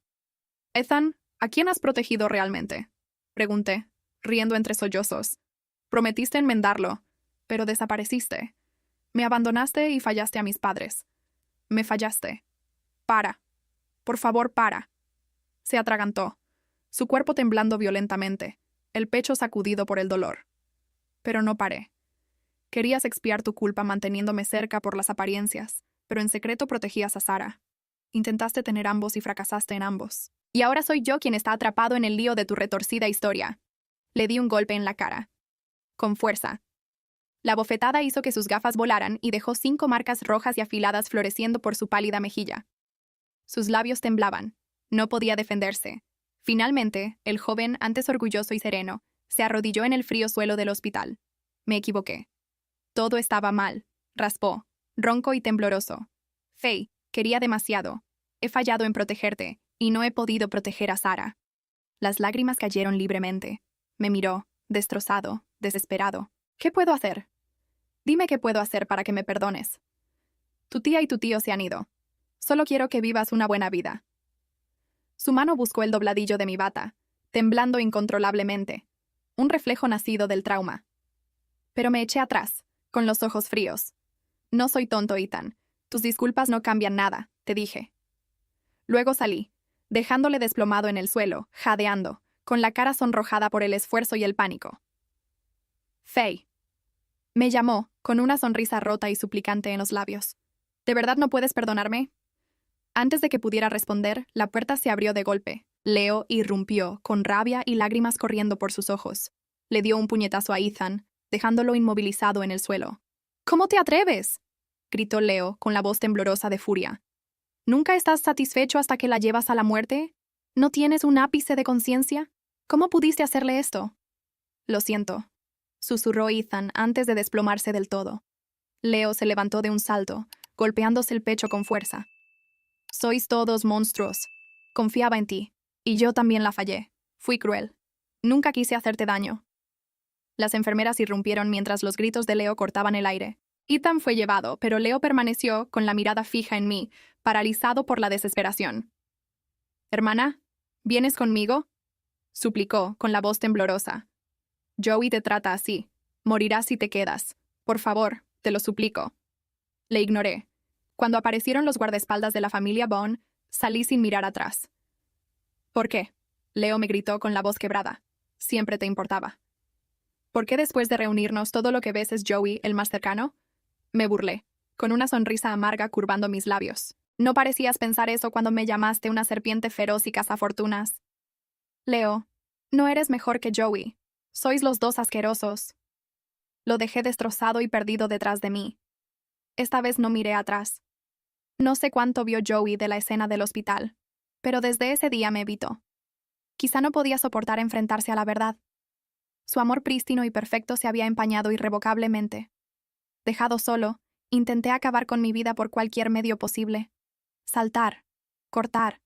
Ethan, ¿a quién has protegido realmente? Pregunté, riendo entre sollozos. Prometiste enmendarlo, pero desapareciste. Me abandonaste y fallaste a mis padres. Me fallaste. Para. Por favor, para. Se atragantó, su cuerpo temblando violentamente, el pecho sacudido por el dolor. Pero no paré. Querías expiar tu culpa manteniéndome cerca por las apariencias, pero en secreto protegías a Sarah. Intentaste tener ambos y fracasaste en ambos. Y ahora soy yo quien está atrapado en el lío de tu retorcida historia. Le di un golpe en la cara. Con fuerza. La bofetada hizo que sus gafas volaran y dejó 5 marcas rojas y afiladas floreciendo por su pálida mejilla. Sus labios temblaban. No podía defenderse. Finalmente, el joven, antes orgulloso y sereno, se arrodilló en el frío suelo del hospital. Me equivoqué. Todo estaba mal. Raspó, ronco y tembloroso. Faye, quería demasiado. He fallado en protegerte, y no he podido proteger a Sarah. Las lágrimas cayeron libremente. Me miró, destrozado, desesperado. ¿Qué puedo hacer? Dime qué puedo hacer para que me perdones. Tu tía y tu tío se han ido. Solo quiero que vivas una buena vida. Su mano buscó el dobladillo de mi bata, temblando incontrolablemente. Un reflejo nacido del trauma. Pero me eché atrás, con los ojos fríos. No soy tonto, Ethan. Tus disculpas no cambian nada, te dije. Luego salí, dejándole desplomado en el suelo, jadeando, con la cara sonrojada por el esfuerzo y el pánico. Faye. Me llamó, con una sonrisa rota y suplicante en los labios. ¿De verdad no puedes perdonarme? Antes de que pudiera responder, la puerta se abrió de golpe. Leo irrumpió, con rabia y lágrimas corriendo por sus ojos. Le dio un puñetazo a Ethan, dejándolo inmovilizado en el suelo. ¿Cómo te atreves?, gritó Leo, con la voz temblorosa de furia. ¿Nunca estás satisfecho hasta que la llevas a la muerte? ¿No tienes un ápice de conciencia? ¿Cómo pudiste hacerle esto? Lo siento, susurró Ethan antes de desplomarse del todo. Leo se levantó de un salto, golpeándose el pecho con fuerza. Sois todos monstruos. Confiaba en ti. Y yo también la fallé. Fui cruel. Nunca quise hacerte daño. Las enfermeras irrumpieron mientras los gritos de Leo cortaban el aire. Ethan fue llevado, pero Leo permaneció con la mirada fija en mí, paralizado por la desesperación. «Hermana, ¿vienes conmigo?», suplicó, con la voz temblorosa. «Joey te trata así. Morirás si te quedas. Por favor, te lo suplico». Le ignoré. Cuando aparecieron los guardaespaldas de la familia Bond, salí sin mirar atrás. «¿Por qué?», Leo me gritó con la voz quebrada. «Siempre te importaba». «¿Por qué después de reunirnos todo lo que ves es Joey, el más cercano?», me burlé, con una sonrisa amarga curvando mis labios. «No parecías pensar eso cuando me llamaste una serpiente feroz y cazafortunas». «Leo, no eres mejor que Joey. Sois los dos asquerosos». Lo dejé destrozado y perdido detrás de mí. Esta vez no miré atrás. No sé cuánto vio Joey de la escena del hospital, pero desde ese día me evitó. Quizá no podía soportar enfrentarse a la verdad. Su amor prístino y perfecto se había empañado irrevocablemente. Dejado solo, intenté acabar con mi vida por cualquier medio posible. Saltar, cortar,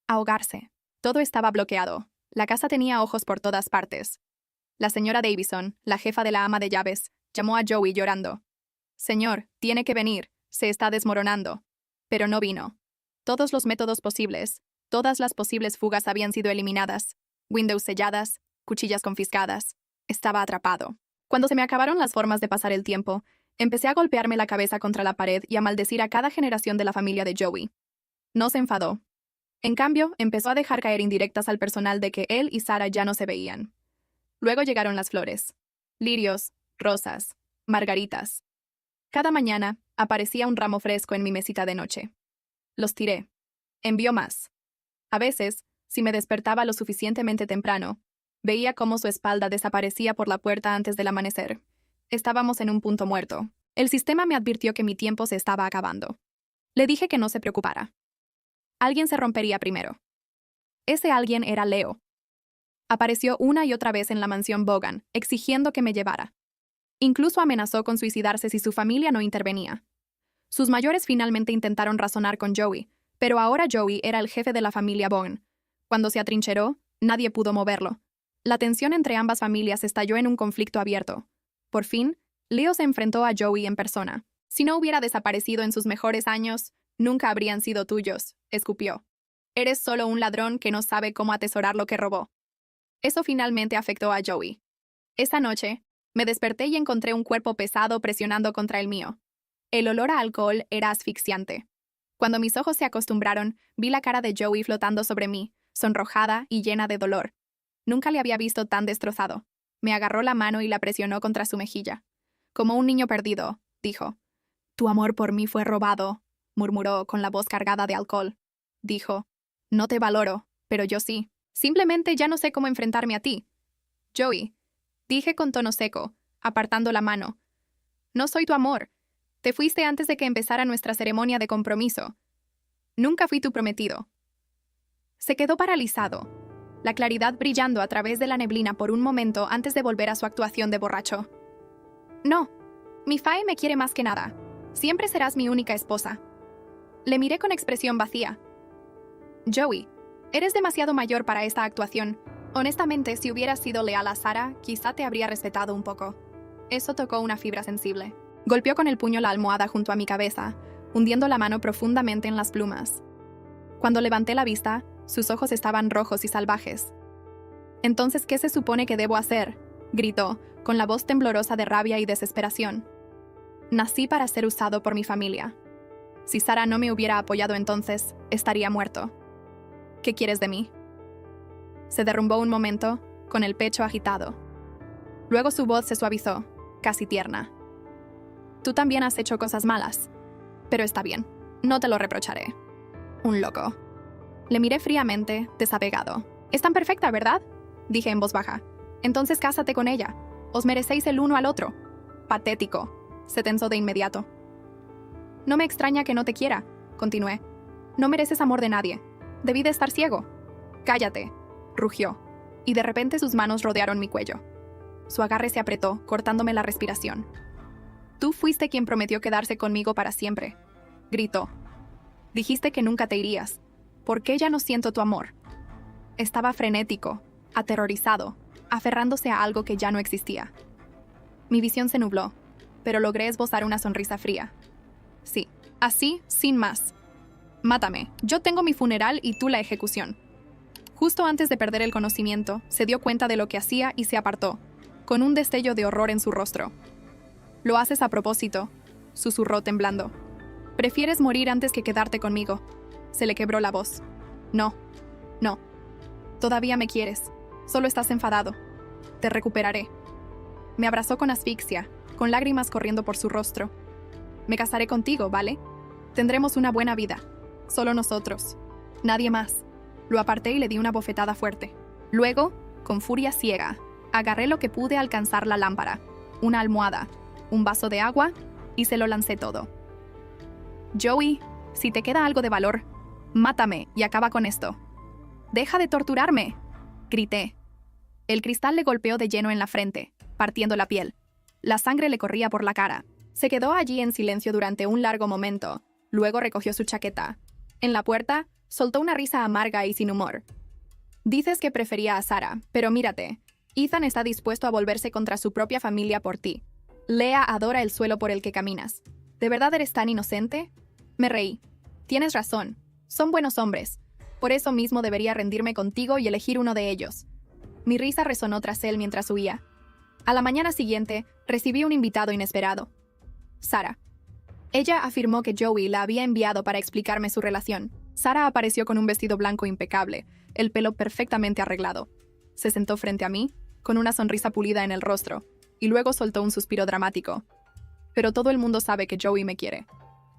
ahogarse. Todo estaba bloqueado. La casa tenía ojos por todas partes. La señora Davison, la jefa de la ama de llaves, llamó a Joey llorando. «Señor, tiene que venir, se está desmoronando». Pero no vino. Todos los métodos posibles, todas las posibles fugas habían sido eliminadas. Windows selladas, cuchillas confiscadas. Estaba atrapado. Cuando se me acabaron las formas de pasar el tiempo, empecé a golpearme la cabeza contra la pared y a maldecir a cada generación de la familia de Joey. No se enfadó. En cambio, empezó a dejar caer indirectas al personal de que él y Sarah ya no se veían. Luego llegaron las flores. Lirios, rosas, margaritas. Cada mañana aparecía un ramo fresco en mi mesita de noche. Los tiré. Envió más. A veces, si me despertaba lo suficientemente temprano, veía cómo su espalda desaparecía por la puerta antes del amanecer. Estábamos en un punto muerto. El sistema me advirtió que mi tiempo se estaba acabando. Le dije que no se preocupara. Alguien se rompería primero. Ese alguien era Leo. Apareció una y otra vez en la mansión Bogan, exigiendo que me llevara. Incluso amenazó con suicidarse si su familia no intervenía. Sus mayores finalmente intentaron razonar con Joey, pero ahora Joey era el jefe de la familia Bogan. Cuando se atrincheró, nadie pudo moverlo. La tensión entre ambas familias estalló en un conflicto abierto. Por fin, Leo se enfrentó a Joey en persona. «Si no hubiera desaparecido en sus mejores años, nunca habrían sido tuyos», escupió. «Eres solo un ladrón que no sabe cómo atesorar lo que robó». Eso finalmente afectó a Joey. Esa noche, me desperté y encontré un cuerpo pesado presionando contra el mío. El olor a alcohol era asfixiante. Cuando mis ojos se acostumbraron, vi la cara de Joey flotando sobre mí, sonrojada y llena de dolor. Nunca le había visto tan destrozado. Me agarró la mano y la presionó contra su mejilla. «Como un niño perdido», dijo. «Tu amor por mí fue robado», murmuró con la voz cargada de alcohol. Dijo: «No te valoro, pero yo sí. Simplemente ya no sé cómo enfrentarme a ti». «Joey», dije con tono seco, apartando la mano. «No soy tu amor. Te fuiste antes de que empezara nuestra ceremonia de compromiso. Nunca fui tu prometido». Se quedó paralizado, la claridad brillando a través de la neblina por un momento antes de volver a su actuación de borracho. «No, mi Faye me quiere más que nada. Siempre serás mi única esposa». Le miré con expresión vacía. «Joey, eres demasiado mayor para esta actuación. Honestamente, si hubieras sido leal a Sarah, quizá te habría respetado un poco». Eso tocó una fibra sensible. Golpeó con el puño la almohada junto a mi cabeza, hundiendo la mano profundamente en las plumas. Cuando levanté la vista, sus ojos estaban rojos y salvajes. «Entonces, ¿qué se supone que debo hacer?», gritó, con la voz temblorosa de rabia y desesperación. «Nací para ser usado por mi familia. Si Sarah no me hubiera apoyado entonces, estaría muerto. ¿Qué quieres de mí?». Se derrumbó un momento, con el pecho agitado. Luego su voz se suavizó, casi tierna. Tú también has hecho cosas malas. Pero está bien, no te lo reprocharé. Un loco. Le miré fríamente, desapegado. Es tan perfecta, ¿verdad? Dije en voz baja. Entonces cásate con ella. Os merecéis el uno al otro. Patético. Se tensó de inmediato. No me extraña que no te quiera, continué. No mereces amor de nadie. Debí de estar ciego. Cállate, rugió, y de repente sus manos rodearon mi cuello. Su agarre se apretó, cortándome la respiración. Tú fuiste quien prometió quedarse conmigo para siempre, gritó. Dijiste que nunca te irías. ¿Por qué ya no siento tu amor? Estaba frenético, aterrorizado, aferrándose a algo que ya no existía. Mi visión se nubló, pero logré esbozar una sonrisa fría. Sí, así, sin más. Mátame, yo tengo mi funeral y tú la ejecución. Justo antes de perder el conocimiento, se dio cuenta de lo que hacía y se apartó, con un destello de horror en su rostro. Lo haces a propósito, susurró temblando. Prefieres morir antes que quedarte conmigo. Se le quebró la voz. No, no. Todavía me quieres. Solo estás enfadado. Te recuperaré. Me abrazó con asfixia, con lágrimas corriendo por su rostro. Me casaré contigo, ¿vale? Tendremos una buena vida. Solo nosotros. Nadie más. Lo aparté y le di una bofetada fuerte. Luego, con furia ciega, agarré lo que pude alcanzar la lámpara, una almohada, un vaso de agua, y se lo lancé todo. Joey, si te queda algo de valor, mátame y acaba con esto. ¡Deja de torturarme!, grité. El cristal le golpeó de lleno en la frente, partiendo la piel. La sangre le corría por la cara. Se quedó allí en silencio durante un largo momento. Luego recogió su chaqueta. En la puerta, soltó una risa amarga y sin humor. Dices que prefería a Sarah, pero mírate. Ethan está dispuesto a volverse contra su propia familia por ti. Leah adora el suelo por el que caminas. ¿De verdad eres tan inocente? Me reí. Tienes razón. Son buenos hombres. Por eso mismo debería rendirme contigo y elegir uno de ellos. Mi risa resonó tras él mientras huía. A la mañana siguiente, recibí un invitado inesperado. Sarah. Ella afirmó que Joey la había enviado para explicarme su relación. Sarah apareció con un vestido blanco impecable, el pelo perfectamente arreglado. Se sentó frente a mí, con una sonrisa pulida en el rostro, y luego soltó un suspiro dramático. Pero todo el mundo sabe que Joey me quiere.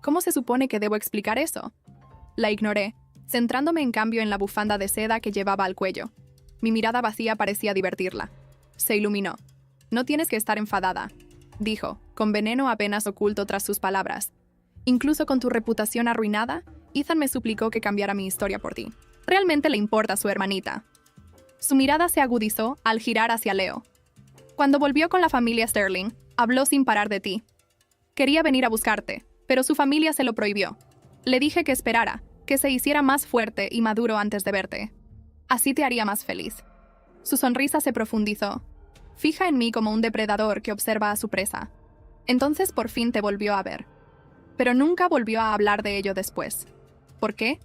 ¿Cómo se supone que debo explicar eso? La ignoré, centrándome en cambio en la bufanda de seda que llevaba al cuello. Mi mirada vacía parecía divertirla. Se iluminó. No tienes que estar enfadada, dijo, con veneno apenas oculto tras sus palabras. Incluso con tu reputación arruinada, Ethan me suplicó que cambiara mi historia por ti. Realmente le importa a su hermanita. Su mirada se agudizó al girar hacia Leo. Cuando volvió con la familia Sterling, habló sin parar de ti. Quería venir a buscarte, pero su familia se lo prohibió. Le dije que esperara, que se hiciera más fuerte y maduro antes de verte. Así te haría más feliz. Su sonrisa se profundizó. Fija en mí como un depredador que observa a su presa. Entonces por fin te volvió a ver. Pero nunca volvió a hablar de ello después. ¿Por qué?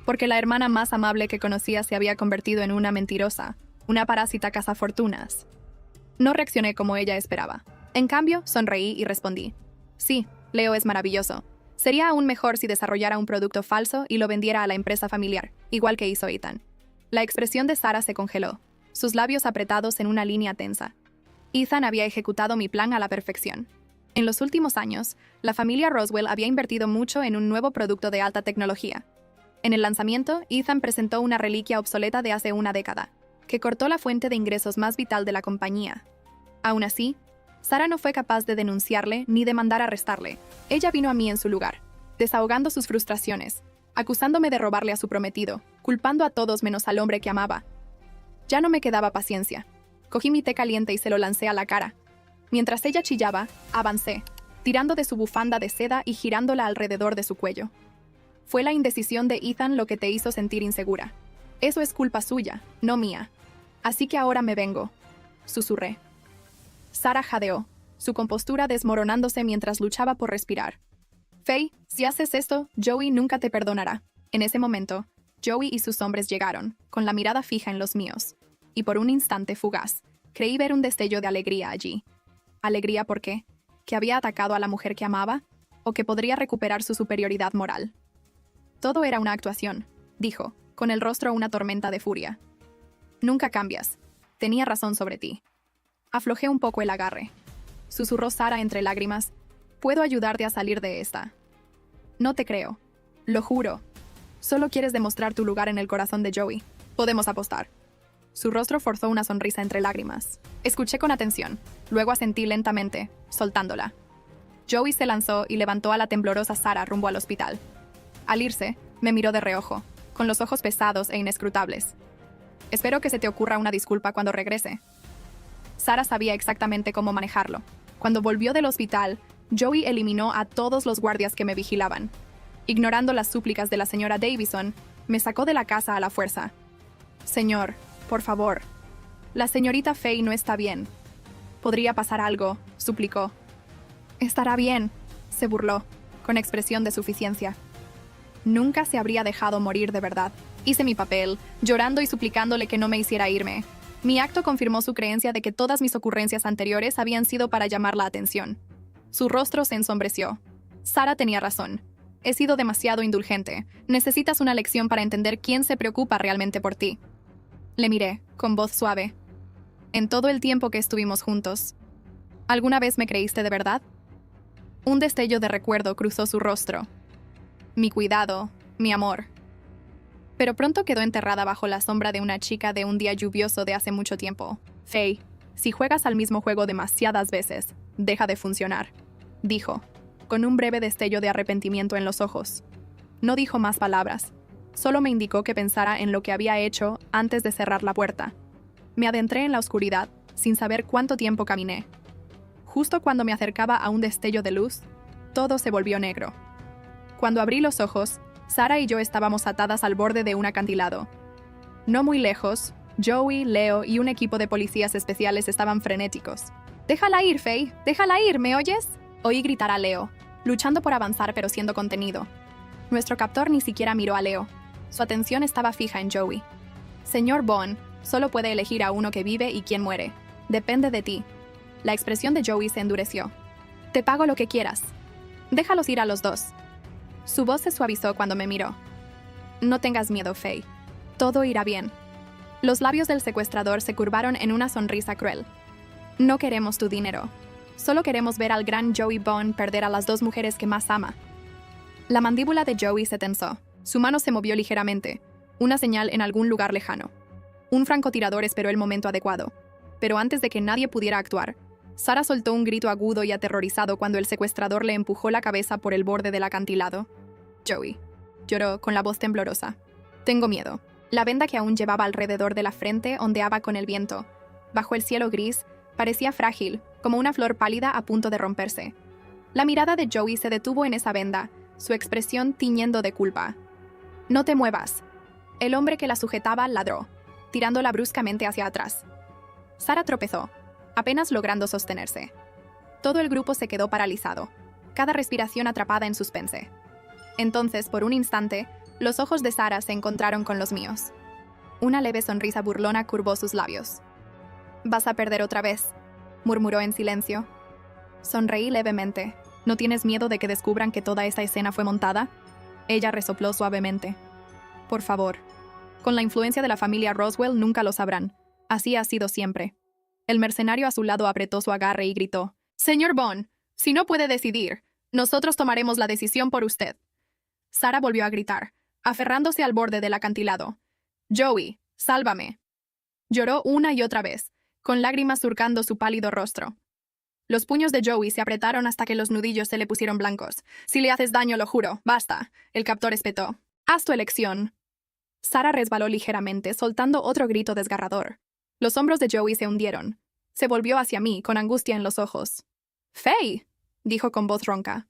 Porque la hermana más amable que conocía se había convertido en una mentirosa, una parásita cazafortunas. No reaccioné como ella esperaba. En cambio, sonreí y respondí. Sí, Leo es maravilloso. Sería aún mejor si desarrollara un producto falso y lo vendiera a la empresa familiar, igual que hizo Ethan. La expresión de Sarah se congeló, sus labios apretados en una línea tensa. Ethan había ejecutado mi plan a la perfección. En los últimos años, la familia Roswell había invertido mucho en un nuevo producto de alta tecnología. En el lanzamiento, Ethan presentó una reliquia obsoleta de hace una década, que cortó la fuente de ingresos más vital de la compañía. Aún así, Sarah no fue capaz de denunciarle ni de mandar arrestarle. Ella vino a mí en su lugar, desahogando sus frustraciones, acusándome de robarle a su prometido, culpando a todos menos al hombre que amaba. Ya no me quedaba paciencia. Cogí mi té caliente y se lo lancé a la cara. Mientras ella chillaba, avancé, tirando de su bufanda de seda y girándola alrededor de su cuello. Fue la indecisión de Ethan lo que te hizo sentir insegura. Eso es culpa suya, no mía. Así que ahora me vengo, susurré. Sarah jadeó, su compostura desmoronándose mientras luchaba por respirar. Faye, si haces esto, Joey nunca te perdonará. En ese momento, Joey y sus hombres llegaron, con la mirada fija en los míos. Y por un instante fugaz, creí ver un destello de alegría allí. ¿Alegría por qué? ¿Que había atacado a la mujer que amaba? ¿O que podría recuperar su superioridad moral? Todo era una actuación, dijo, con el rostro una tormenta de furia. Nunca cambias. Tenía razón sobre ti. Aflojé un poco el agarre. Susurró Sara entre lágrimas. Puedo ayudarte a salir de esta. No te creo. Lo juro. Solo quieres demostrar tu lugar en el corazón de Joey. Podemos apostar. Su rostro forzó una sonrisa entre lágrimas. Escuché con atención. Luego asentí lentamente, soltándola. Joey se lanzó y levantó a la temblorosa Sara rumbo al hospital. Al irse, me miró de reojo, con los ojos pesados e inescrutables. Espero que se te ocurra una disculpa cuando regrese. Sara sabía exactamente cómo manejarlo. Cuando volvió del hospital, Joey eliminó a todos los guardias que me vigilaban. Ignorando las súplicas de la señora Davison, me sacó de la casa a la fuerza. Señor, por favor. La señorita Faye no está bien. Podría pasar algo, suplicó. Estará bien, se burló, con expresión de suficiencia. Nunca se habría dejado morir de verdad. Hice mi papel, llorando y suplicándole que no me hiciera irme. Mi acto confirmó su creencia de que todas mis ocurrencias anteriores habían sido para llamar la atención. Su rostro se ensombreció. Sara tenía razón. He sido demasiado indulgente. Necesitas una lección para entender quién se preocupa realmente por ti. Le miré, con voz suave. En todo el tiempo que estuvimos juntos, ¿alguna vez me creíste de verdad? Un destello de recuerdo cruzó su rostro. Mi cuidado, mi amor. Pero pronto quedó enterrada bajo la sombra de una chica de un día lluvioso de hace mucho tiempo. Faye, si juegas al mismo juego demasiadas veces, deja de funcionar, dijo, con un breve destello de arrepentimiento en los ojos. No dijo más palabras. Solo me indicó que pensara en lo que había hecho antes de cerrar la puerta. Me adentré en la oscuridad, sin saber cuánto tiempo caminé. Justo cuando me acercaba a un destello de luz, todo se volvió negro. Cuando abrí los ojos, Sara y yo estábamos atadas al borde de un acantilado. No muy lejos, Joey, Leo y un equipo de policías especiales estaban frenéticos. «¡Déjala ir, Faye! ¡Déjala ir! ¿Me oyes?», oí gritar a Leo, luchando por avanzar pero siendo contenido. Nuestro captor ni siquiera miró a Leo. Su atención estaba fija en Joey. «Señor Bond, solo puede elegir a uno que vive y quien muere. Depende de ti». La expresión de Joey se endureció. «Te pago lo que quieras. Déjalos ir a los dos». Su voz se suavizó cuando me miró. «No tengas miedo, Faye. Todo irá bien». Los labios del secuestrador se curvaron en una sonrisa cruel. «No queremos tu dinero. Solo queremos ver al gran Joey Bond perder a las dos mujeres que más ama». La mandíbula de Joey se tensó. Su mano se movió ligeramente, una señal en algún lugar lejano. Un francotirador esperó el momento adecuado. Pero antes de que nadie pudiera actuar, Sara soltó un grito agudo y aterrorizado cuando el secuestrador le empujó la cabeza por el borde del acantilado. «Joey», lloró con la voz temblorosa. «Tengo miedo». La venda que aún llevaba alrededor de la frente ondeaba con el viento. Bajo el cielo gris, parecía frágil, como una flor pálida a punto de romperse. La mirada de Joey se detuvo en esa venda, su expresión tiñendo de culpa. «No te muevas». El hombre que la sujetaba ladró, tirándola bruscamente hacia atrás. Sara tropezó, apenas logrando sostenerse. Todo el grupo se quedó paralizado, cada respiración atrapada en suspense. Entonces, por un instante, los ojos de Sara se encontraron con los míos. Una leve sonrisa burlona curvó sus labios. «Vas a perder otra vez», murmuró en silencio. Sonreí levemente. «¿No tienes miedo de que descubran que toda esta escena fue montada?». Ella resopló suavemente. «Por favor. Con la influencia de la familia Roswell nunca lo sabrán. Así ha sido siempre». El mercenario a su lado apretó su agarre y gritó. «Señor Bond, si no puede decidir, nosotros tomaremos la decisión por usted». Sara volvió a gritar, aferrándose al borde del acantilado. «Joey, sálvame». Lloró una y otra vez, con lágrimas surcando su pálido rostro. Los puños de Joey se apretaron hasta que los nudillos se le pusieron blancos. «Si le haces daño, lo juro. Basta», el captor espetó. «Haz tu elección». Sara resbaló ligeramente, soltando otro grito desgarrador. Los hombros de Joey se hundieron. Se volvió hacia mí, con angustia en los ojos. «Faye», dijo con voz ronca.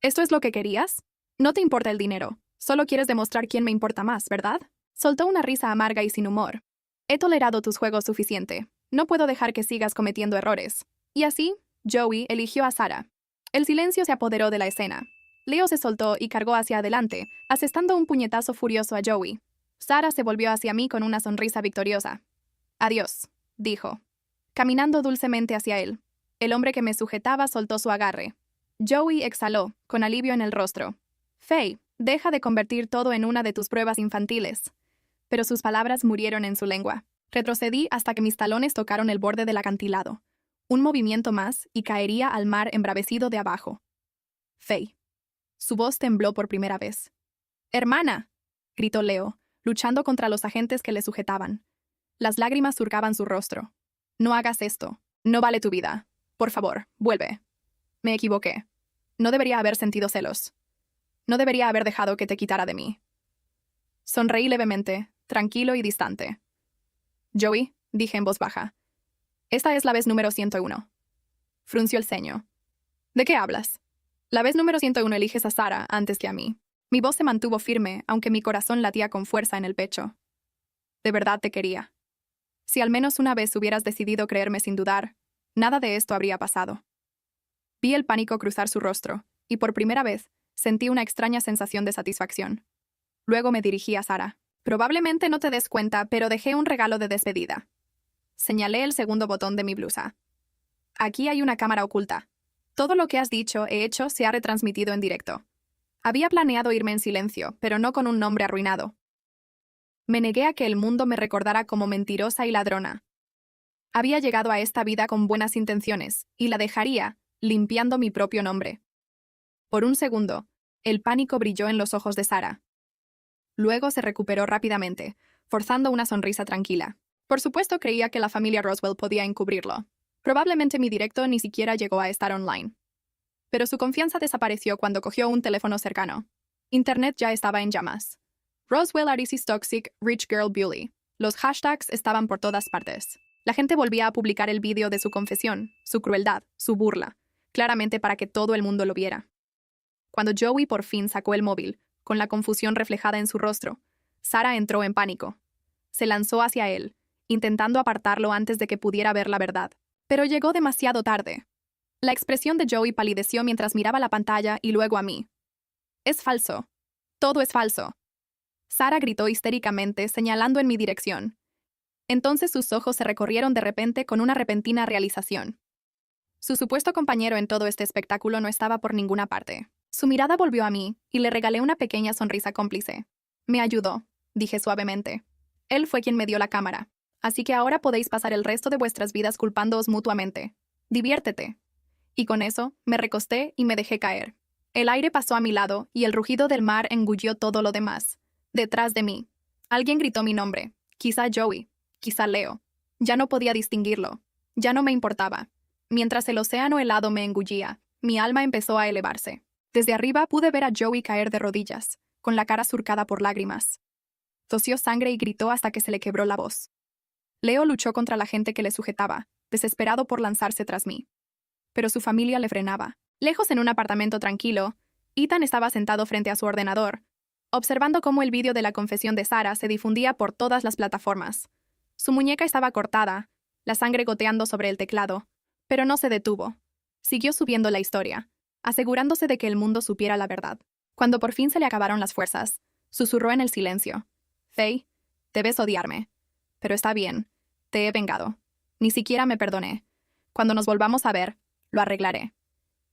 «¿Esto es lo que querías? No te importa el dinero. Solo quieres demostrar quién me importa más, ¿verdad?». Soltó una risa amarga y sin humor. «He tolerado tus juegos suficiente. No puedo dejar que sigas cometiendo errores». Y así, Joey eligió a Sara. El silencio se apoderó de la escena. Leo se soltó y cargó hacia adelante, asestando un puñetazo furioso a Joey. Sara se volvió hacia mí con una sonrisa victoriosa. «Adiós», dijo, caminando dulcemente hacia él. El hombre que me sujetaba soltó su agarre. Joey exhaló, con alivio en el rostro. «Faye, deja de convertir todo en una de tus pruebas infantiles». Pero sus palabras murieron en su lengua. Retrocedí hasta que mis talones tocaron el borde del acantilado. Un movimiento más y caería al mar embravecido de abajo. Faye. Su voz tembló por primera vez. «¡Hermana!», gritó Leo, luchando contra los agentes que le sujetaban. Las lágrimas surcaban su rostro. «No hagas esto. No vale tu vida. Por favor, vuelve». «Me equivoqué. No debería haber sentido celos. No debería haber dejado que te quitara de mí». Sonreí levemente, tranquilo y distante. «Joey», dije en voz baja. «Esta es la vez número 101». Frunció el ceño. «¿De qué hablas?» «La vez número 101 eliges a Sarah antes que a mí». Mi voz se mantuvo firme, aunque mi corazón latía con fuerza en el pecho. De verdad te quería. Si al menos una vez hubieras decidido creerme sin dudar, nada de esto habría pasado. Vi el pánico cruzar su rostro, y por primera vez sentí una extraña sensación de satisfacción. Luego me dirigí a Sarah. «Probablemente no te des cuenta, pero dejé un regalo de despedida». Señalé el segundo botón de mi blusa. «Aquí hay una cámara oculta. Todo lo que has dicho e hecho se ha retransmitido en directo». Había planeado irme en silencio, pero no con un nombre arruinado. Me negué a que el mundo me recordara como mentirosa y ladrona. Había llegado a esta vida con buenas intenciones, y la dejaría, limpiando mi propio nombre. Por un segundo, el pánico brilló en los ojos de Sarah. Luego se recuperó rápidamente, forzando una sonrisa tranquila. Por supuesto creía que la familia Roswell podía encubrirlo. Probablemente mi directo ni siquiera llegó a estar online. Pero su confianza desapareció cuando cogió un teléfono cercano. Internet ya estaba en llamas. Roswell Arisis Toxic Rich Girl Bully. Los hashtags estaban por todas partes. La gente volvía a publicar el vídeo de su confesión, su crueldad, su burla, claramente para que todo el mundo lo viera. Cuando Joey por fin sacó el móvil, con la confusión reflejada en su rostro, Sarah entró en pánico. Se lanzó hacia él, intentando apartarlo antes de que pudiera ver la verdad. Pero llegó demasiado tarde. La expresión de Joey palideció mientras miraba la pantalla y luego a mí. «Es falso. Todo es falso». Sarah gritó histéricamente, señalando en mi dirección. Entonces sus ojos se recorrieron de repente con una repentina realización. Su supuesto compañero en todo este espectáculo no estaba por ninguna parte. Su mirada volvió a mí y le regalé una pequeña sonrisa cómplice. «Me ayudó», dije suavemente. «Él fue quien me dio la cámara. Así que ahora podéis pasar el resto de vuestras vidas culpándoos mutuamente. Diviértete». Y con eso, me recosté y me dejé caer. El aire pasó a mi lado y el rugido del mar engulló todo lo demás. Detrás de mí, alguien gritó mi nombre. Quizá Joey, quizá Leo. Ya no podía distinguirlo. Ya no me importaba. Mientras el océano helado me engullía, mi alma empezó a elevarse. Desde arriba pude ver a Joey caer de rodillas, con la cara surcada por lágrimas. Tosió sangre y gritó hasta que se le quebró la voz. Leo luchó contra la gente que le sujetaba, desesperado por lanzarse tras mí. Pero su familia le frenaba. Lejos en un apartamento tranquilo, Ethan estaba sentado frente a su ordenador, observando cómo el vídeo de la confesión de Sarah se difundía por todas las plataformas. Su muñeca estaba cortada, la sangre goteando sobre el teclado, pero no se detuvo. Siguió subiendo la historia, asegurándose de que el mundo supiera la verdad. Cuando por fin se le acabaron las fuerzas, susurró en el silencio. «Faye, debes odiarme. Pero está bien, te he vengado. Ni siquiera me perdoné. Cuando nos volvamos a ver, lo arreglaré».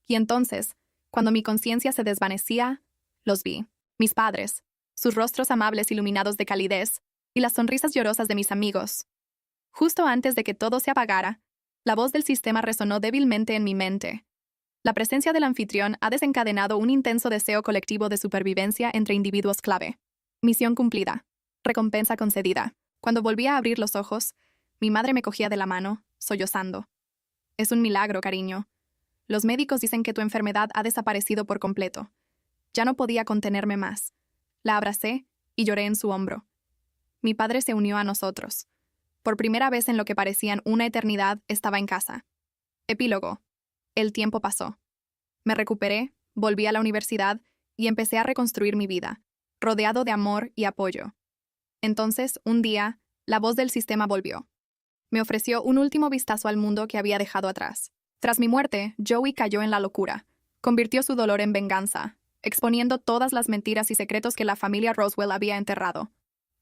Y entonces, cuando mi conciencia se desvanecía, los vi. Mis padres, sus rostros amables iluminados de calidez, y las sonrisas llorosas de mis amigos. Justo antes de que todo se apagara, la voz del sistema resonó débilmente en mi mente. La presencia del anfitrión ha desencadenado un intenso deseo colectivo de supervivencia entre individuos clave. Misión cumplida. Recompensa concedida. Cuando volví a abrir los ojos, mi madre me cogía de la mano, sollozando. «Es un milagro, cariño. Los médicos dicen que tu enfermedad ha desaparecido por completo». Ya no podía contenerme más. La abracé y lloré en su hombro. Mi padre se unió a nosotros. Por primera vez en lo que parecían una eternidad, estaba en casa. Epílogo. El tiempo pasó. Me recuperé, volví a la universidad y empecé a reconstruir mi vida, rodeado de amor y apoyo. Entonces, un día, la voz del sistema volvió. Me ofreció un último vistazo al mundo que había dejado atrás. Tras mi muerte, Joey cayó en la locura. Convirtió su dolor en venganza, exponiendo todas las mentiras y secretos que la familia Roswell había enterrado.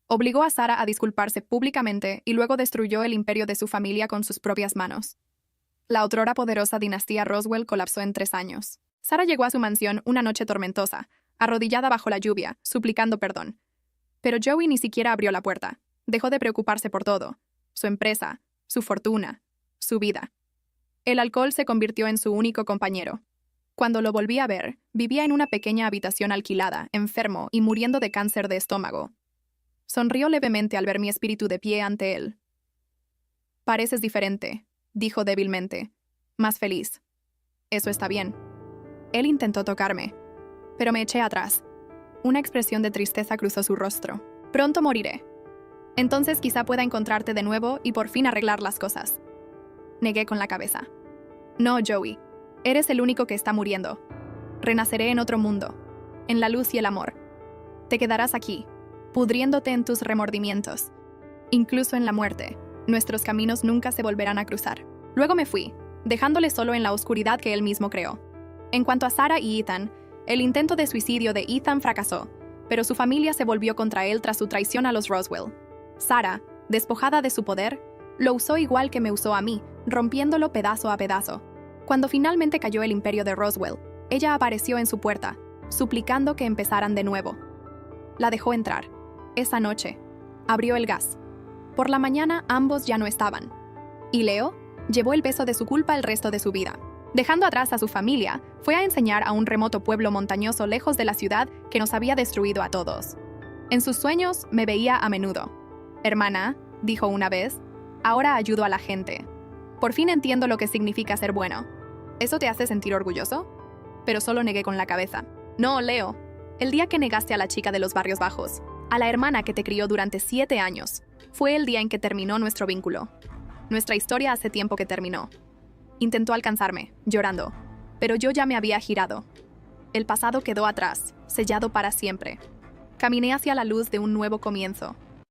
Obligó a Sarah a disculparse públicamente y luego destruyó el imperio de su familia con sus propias manos. La otrora poderosa dinastía Roswell colapsó en 3 años. Sarah llegó a su mansión una noche tormentosa, arrodillada bajo la lluvia, suplicando perdón. Pero Joey ni siquiera abrió la puerta. Dejó de preocuparse por todo: su empresa, su fortuna, su vida. El alcohol se convirtió en su único compañero. Cuando lo volví a ver, vivía en una pequeña habitación alquilada, enfermo y muriendo de cáncer de estómago. Sonrió levemente al ver mi espíritu de pie ante él. «Pareces diferente», dijo débilmente, «más feliz». «Eso está bien». Él intentó tocarme, pero me eché atrás. Una expresión de tristeza cruzó su rostro. «Pronto moriré. Entonces quizá pueda encontrarte de nuevo y por fin arreglar las cosas». Negué con la cabeza. «No, Joey. Eres el único que está muriendo. Renaceré en otro mundo, en la luz y el amor. Te quedarás aquí, pudriéndote en tus remordimientos. Incluso en la muerte, nuestros caminos nunca se volverán a cruzar». Luego me fui, dejándole solo en la oscuridad que él mismo creó. En cuanto a Sarah y Ethan, el intento de suicidio de Ethan fracasó, pero su familia se volvió contra él tras su traición a los Roswell. Sarah, despojada de su poder, lo usó igual que me usó a mí, rompiéndolo pedazo a pedazo. Cuando finalmente cayó el imperio de Roswell, ella apareció en su puerta, suplicando que empezaran de nuevo. La dejó entrar. Esa noche, abrió el gas. Por la mañana ambos ya no estaban. Y Leo llevó el peso de su culpa el resto de su vida. Dejando atrás a su familia, fue a enseñar a un remoto pueblo montañoso lejos de la ciudad que nos había destruido a todos. En sus sueños me veía a menudo. «Hermana», dijo una vez, «ahora ayudo a la gente. Por fin entiendo lo que significa ser bueno». ¿Eso te hace sentir orgulloso? Pero solo negué con la cabeza. «No, Leo. El día que negaste a la chica de los barrios bajos, a la hermana que te crió durante 7 años, fue el día en que terminó nuestro vínculo. Nuestra historia hace tiempo que terminó». Intentó alcanzarme, llorando, pero yo ya me había girado. El pasado quedó atrás, sellado para siempre. Caminé hacia la luz de un nuevo comienzo.